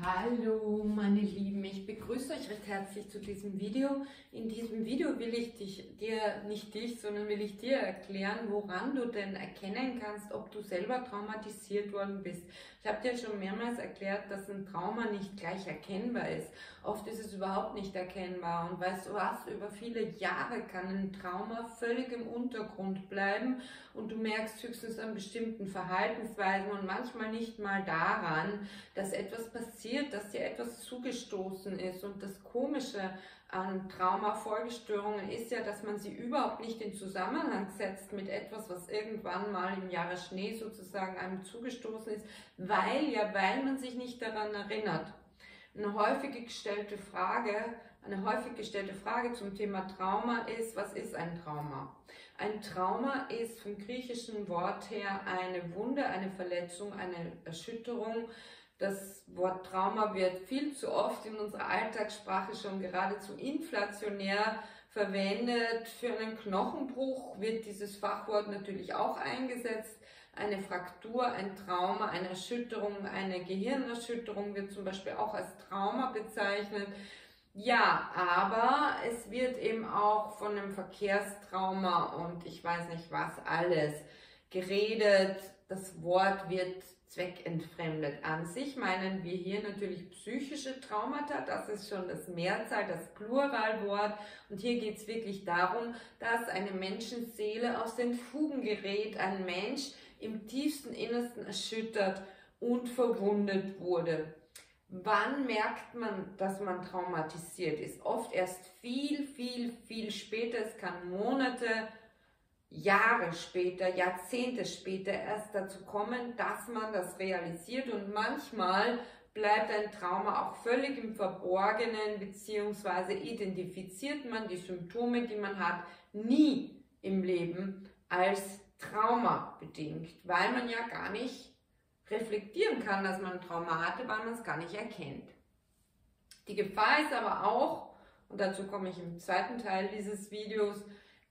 Hallo meine Lieben, ich begrüße euch recht herzlich zu diesem Video. In diesem Video will ich will ich dir erklären, woran du denn erkennen kannst, ob du selber traumatisiert worden bist. Ich habe dir schon mehrmals erklärt, dass ein Trauma nicht gleich erkennbar ist. Oft ist es überhaupt nicht erkennbar und weißt du was, über viele Jahre kann ein Trauma völlig im Untergrund bleiben und du merkst höchstens an bestimmten Verhaltensweisen und manchmal nicht mal daran, dass etwas passiert, dass dir etwas zugestoßen ist. Und das Komische an Traumafolgestörungen ist ja, dass man sie überhaupt nicht in Zusammenhang setzt mit etwas, was irgendwann mal im Jahre Schnee sozusagen einem zugestoßen ist, weil man sich nicht daran erinnert. Eine häufig gestellte Frage zum Thema Trauma ist, was ist ein Trauma? Ein Trauma ist vom griechischen Wort her eine Wunde, eine Verletzung, eine Erschütterung. Das Wort Trauma wird viel zu oft in unserer Alltagssprache schon geradezu inflationär verwendet. Für einen Knochenbruch wird dieses Fachwort natürlich auch eingesetzt. Eine Fraktur, ein Trauma, eine Erschütterung, eine Gehirnerschütterung wird zum Beispiel auch als Trauma bezeichnet. Ja, aber es wird eben auch von einem Verkehrstrauma und ich weiß nicht was alles geredet. Das Wort wird zweckentfremdet. An sich meinen wir hier natürlich psychische Traumata, das ist schon das Mehrzahl, das Pluralwort. Und hier geht es wirklich darum, dass eine Menschenseele aus den Fugen gerät, ein Mensch im tiefsten Innersten erschüttert und verwundet wurde. Wann merkt man, dass man traumatisiert ist? Oft erst viel später. Es kann Monate, Jahre später, Jahrzehnte später erst dazu kommen, dass man das realisiert, und manchmal bleibt ein Trauma auch völlig im Verborgenen, beziehungsweise identifiziert man die Symptome, die man hat, nie im Leben als Trauma bedingt, weil man ja gar nicht reflektieren kann, dass man ein Trauma hatte, weil man es gar nicht erkennt. Die Gefahr ist aber auch, und dazu komme ich im zweiten Teil dieses Videos,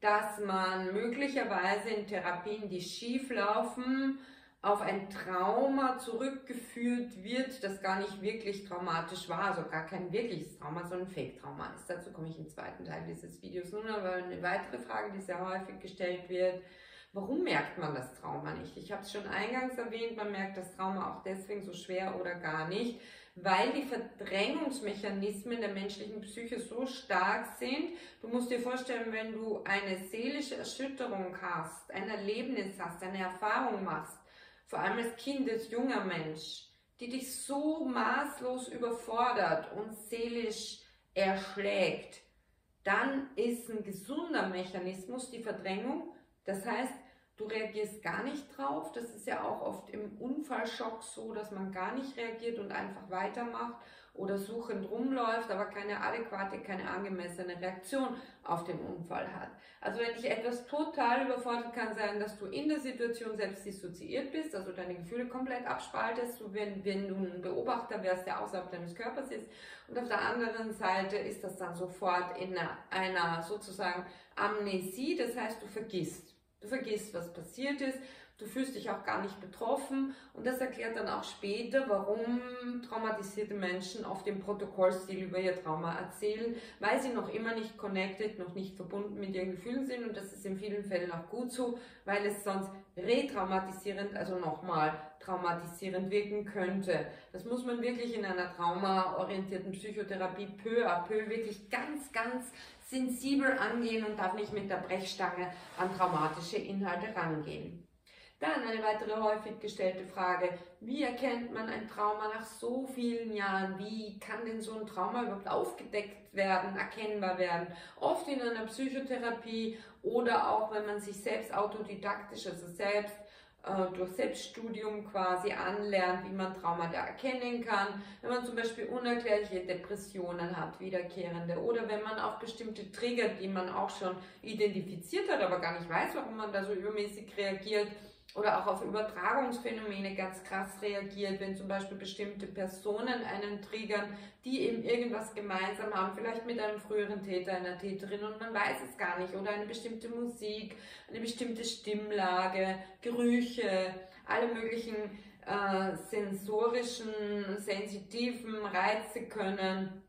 dass man möglicherweise in Therapien, die schief laufen, auf ein Trauma zurückgeführt wird, das gar nicht wirklich traumatisch war, also gar kein wirkliches Trauma, sondern ein Fake-Trauma ist. Dazu komme ich im zweiten Teil dieses Videos. Nun aber eine weitere Frage, die sehr häufig gestellt wird: Warum merkt man das Trauma nicht? Ich habe es schon eingangs erwähnt, man merkt das Trauma auch deswegen so schwer oder gar nicht, weil die Verdrängungsmechanismen der menschlichen Psyche so stark sind. Du musst dir vorstellen, wenn du eine seelische Erschütterung hast, ein Erlebnis hast, eine Erfahrung machst, vor allem als Kind, als junger Mensch, die dich so maßlos überfordert und seelisch erschlägt, dann ist ein gesunder Mechanismus die Verdrängung. Das heißt, du reagierst gar nicht drauf. Das ist ja auch oft im Unfallschock so, dass man gar nicht reagiert und einfach weitermacht oder suchend rumläuft, aber keine adäquate, keine angemessene Reaktion auf den Unfall hat. Also wenn dich etwas total überfordert, kann sein, dass du in der Situation selbst dissoziiert bist, also deine Gefühle komplett abspaltest, so wenn du ein Beobachter wärst, der außerhalb deines Körpers ist. Und auf der anderen Seite ist das dann sofort in einer sozusagen Amnesie, das heißt, du vergisst, was passiert ist, du fühlst dich auch gar nicht betroffen, und das erklärt dann auch später, warum traumatisierte Menschen oft im Protokollstil über ihr Trauma erzählen, weil sie noch immer nicht connected, noch nicht verbunden mit ihren Gefühlen sind, und das ist in vielen Fällen auch gut so, weil es sonst retraumatisierend, also nochmal traumatisierend wirken könnte. Das muss man wirklich in einer traumaorientierten Psychotherapie peu à peu wirklich ganz sensibel angehen und darf nicht mit der Brechstange an traumatische Inhalte rangehen. Dann eine weitere häufig gestellte Frage: Wie erkennt man ein Trauma nach so vielen Jahren? Wie kann denn so ein Trauma überhaupt aufgedeckt werden, erkennbar werden? Oft in einer Psychotherapie oder auch, wenn man sich selbst autodidaktisch, also selbst durch Selbststudium quasi anlernt, wie man Traumata erkennen kann, wenn man zum Beispiel unerklärliche Depressionen hat, wiederkehrende, oder wenn man auf bestimmte Trigger, die man auch schon identifiziert hat, aber gar nicht weiß, warum man da so übermäßig reagiert, oder auch auf Übertragungsphänomene ganz krass reagiert, wenn zum Beispiel bestimmte Personen einen triggern, die eben irgendwas gemeinsam haben, vielleicht mit einem früheren Täter, einer Täterin, und man weiß es gar nicht, oder eine bestimmte Musik, eine bestimmte Stimmlage, Gerüche, alle möglichen sensorischen, sensitiven Reize können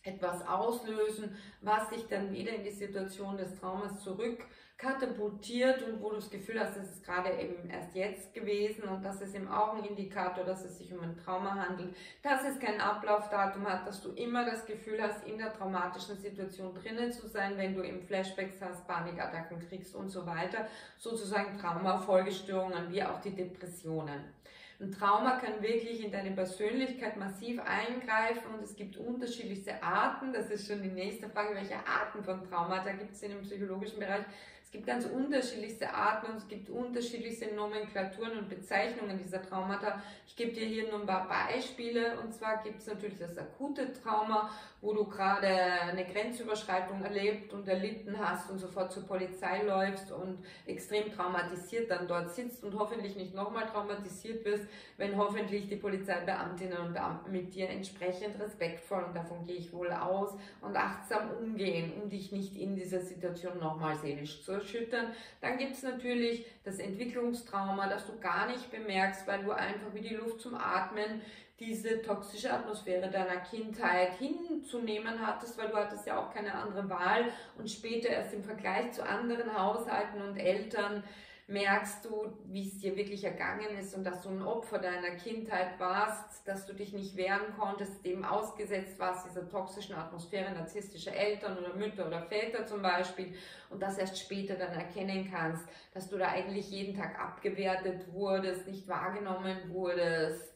etwas auslösen, was dich dann wieder in die Situation des Traumas zurück katapultiert und wo du das Gefühl hast, das ist gerade eben erst jetzt gewesen und das ist eben auch ein Indikator, dass es sich um ein Trauma handelt, dass es kein Ablaufdatum hat, dass du immer das Gefühl hast, in der traumatischen Situation drinnen zu sein, wenn du eben Flashbacks hast, Panikattacken kriegst und so weiter, sozusagen Trauma-Folgestörungen wie auch die Depressionen. Ein Trauma kann wirklich in deine Persönlichkeit massiv eingreifen und es gibt unterschiedlichste Arten. Das ist schon die nächste Frage, welche Arten von Traumata gibt es in dem psychologischen Bereich? Es gibt ganz unterschiedlichste Arten und es gibt unterschiedlichste Nomenklaturen und Bezeichnungen dieser Traumata. Ich gebe dir hier nur ein paar Beispiele und zwar gibt es natürlich das akute Trauma, wo du gerade eine Grenzüberschreitung erlebt und erlitten hast und sofort zur Polizei läufst und extrem traumatisiert dann dort sitzt und hoffentlich nicht nochmal traumatisiert wirst, wenn hoffentlich die Polizeibeamtinnen und Beamten mit dir entsprechend respektvoll, und davon gehe ich wohl aus, und achtsam umgehen, um dich nicht in dieser Situation nochmal seelisch zu erschüttern. Dann gibt es natürlich das Entwicklungstrauma, das du gar nicht bemerkst, weil du einfach wie die Luft zum Atmen diese toxische Atmosphäre deiner Kindheit hinzunehmen hattest, weil du hattest ja auch keine andere Wahl und später erst im Vergleich zu anderen Haushalten und Eltern merkst du, wie es dir wirklich ergangen ist und dass du ein Opfer deiner Kindheit warst, dass du dich nicht wehren konntest, dem ausgesetzt warst, dieser toxischen Atmosphäre narzisstischer Eltern oder Mütter oder Väter zum Beispiel, und das erst später dann erkennen kannst, dass du da eigentlich jeden Tag abgewertet wurdest, nicht wahrgenommen wurdest,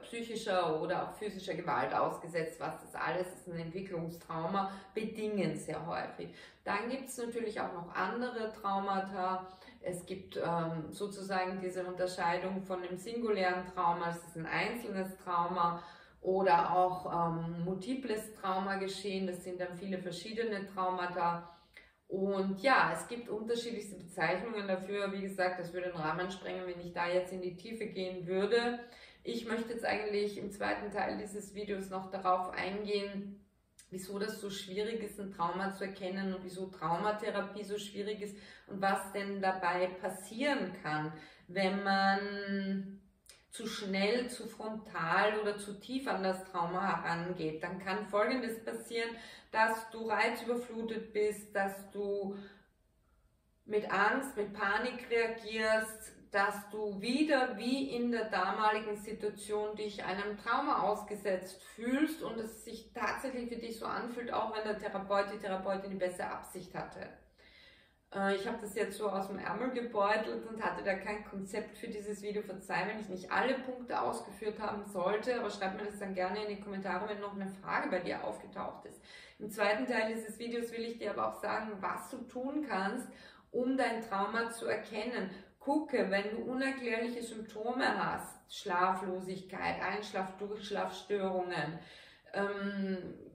psychischer oder auch physischer Gewalt ausgesetzt warst. Das alles ist ein Entwicklungstrauma, bedingend sehr häufig. Dann gibt es natürlich auch noch andere Traumata. Es gibt sozusagen diese Unterscheidung von dem singulären Trauma, es ist ein einzelnes Trauma, oder auch multiples Trauma geschehen, das sind dann viele verschiedene Traumata. Und ja, es gibt unterschiedlichste Bezeichnungen dafür. Wie gesagt, das würde den Rahmen sprengen, wenn ich da jetzt in die Tiefe gehen würde. Ich möchte jetzt eigentlich im zweiten Teil dieses Videos noch darauf eingehen, wieso das so schwierig ist, ein Trauma zu erkennen und wieso Traumatherapie so schwierig ist und was denn dabei passieren kann, wenn man zu schnell, zu frontal oder zu tief an das Trauma herangeht. Dann kann Folgendes passieren, dass du reizüberflutet bist, dass du mit Angst, mit Panik reagierst, dass du wieder wie in der damaligen Situation dich einem Trauma ausgesetzt fühlst und es sich tatsächlich für dich so anfühlt, auch wenn der Therapeut, die Therapeutin die bessere Absicht hatte. Ich habe das jetzt so aus dem Ärmel gebeutelt und hatte da kein Konzept für dieses Video. Verzeih, wenn ich nicht alle Punkte ausgeführt haben sollte, aber schreib mir das dann gerne in die Kommentare, wenn noch eine Frage bei dir aufgetaucht ist. Im zweiten Teil dieses Videos will ich dir aber auch sagen, was du tun kannst, um dein Trauma zu erkennen. Gucke, wenn du unerklärliche Symptome hast, Schlaflosigkeit, Einschlaf-Durchschlafstörungen,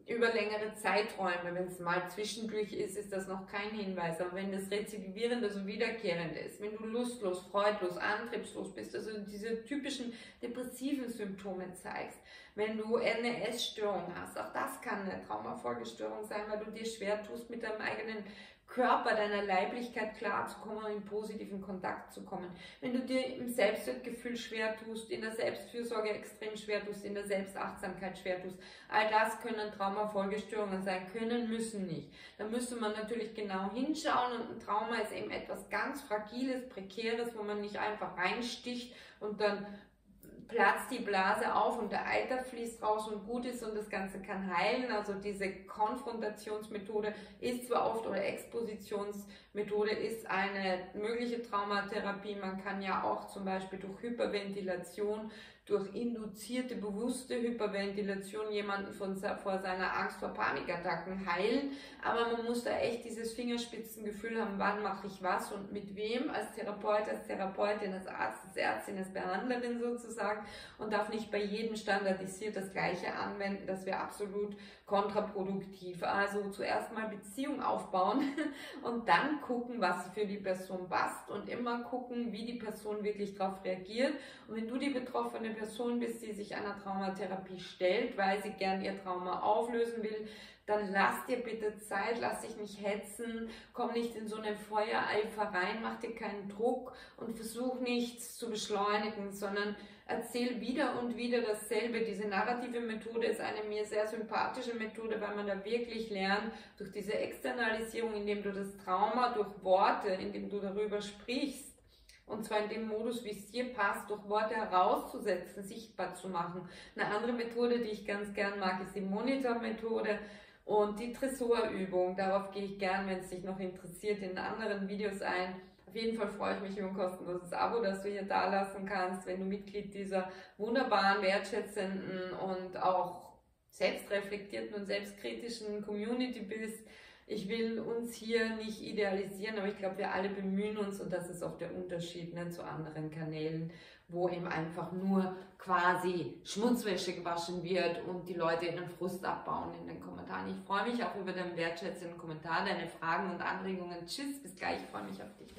über längere Zeiträume, wenn es mal zwischendurch ist, ist das noch kein Hinweis, aber wenn das rezidivierend, also wiederkehrend ist, wenn du lustlos, freudlos, antriebslos bist, also diese typischen depressiven Symptome zeigst, wenn du eine Essstörung hast, auch das kann eine Traumafolgestörung sein, weil du dir schwer tust, mit deinem eigenen Körper, deiner Leiblichkeit klarzukommen und in positiven Kontakt zu kommen. Wenn du dir im Selbstwertgefühl schwer tust, in der Selbstfürsorge extrem schwer tust, in der Selbstachtsamkeit schwer tust, all das können Traumafolgestörungen sein, können, müssen nicht. Da müsste man natürlich genau hinschauen und ein Trauma ist eben etwas ganz Fragiles, Prekäres, wo man nicht einfach reinsticht und dann platzt die Blase auf und der Eiter fließt raus und gut ist und das Ganze kann heilen. Also diese Konfrontationsmethode ist zwar oft, oder Expositionsmethode ist eine mögliche Traumatherapie. Man kann ja auch zum Beispiel durch Hyperventilation, durch induzierte, bewusste Hyperventilation jemanden vor seiner Angst vor Panikattacken heilen. Aber man muss da echt dieses Fingerspitzengefühl haben, wann mache ich was und mit wem, als Therapeut, als Therapeutin, als Arzt, als Ärztin, als Behandlerin sozusagen, und darf nicht bei jedem standardisiert das Gleiche anwenden. Das wäre absolut kontraproduktiv. Also zuerst mal Beziehung aufbauen und dann gucken, was für die Person passt und immer gucken, wie die Person wirklich darauf reagiert. Und wenn du die betroffene Person bist, die sich einer Traumatherapie stellt, weil sie gern ihr Trauma auflösen will, dann lass dir bitte Zeit, lass dich nicht hetzen, komm nicht in so eine Feuereifer rein, mach dir keinen Druck und versuch nichts zu beschleunigen, sondern erzähle wieder und wieder dasselbe. Diese narrative Methode ist eine mir sehr sympathische Methode, weil man da wirklich lernt, durch diese Externalisierung, indem du das Trauma durch Worte, indem du darüber sprichst, und zwar in dem Modus, wie es dir passt, durch Worte herauszusetzen, sichtbar zu machen. Eine andere Methode, die ich ganz gern mag, ist die Monitor-Methode und die Dressurübung. Darauf gehe ich gern, wenn es dich noch interessiert, in anderen Videos ein. Auf jeden Fall freue ich mich über ein kostenloses Abo, das du hier da lassen kannst, wenn du Mitglied dieser wunderbaren, wertschätzenden und auch selbstreflektierten und selbstkritischen Community bist. Ich will uns hier nicht idealisieren, aber ich glaube, wir alle bemühen uns und das ist auch der Unterschied, ne, zu anderen Kanälen, wo eben einfach nur quasi Schmutzwäsche gewaschen wird und die Leute ihren Frust abbauen in den Kommentaren. Ich freue mich auch über deinen wertschätzenden Kommentar, deine Fragen und Anregungen. Tschüss, bis gleich, ich freue mich auf dich.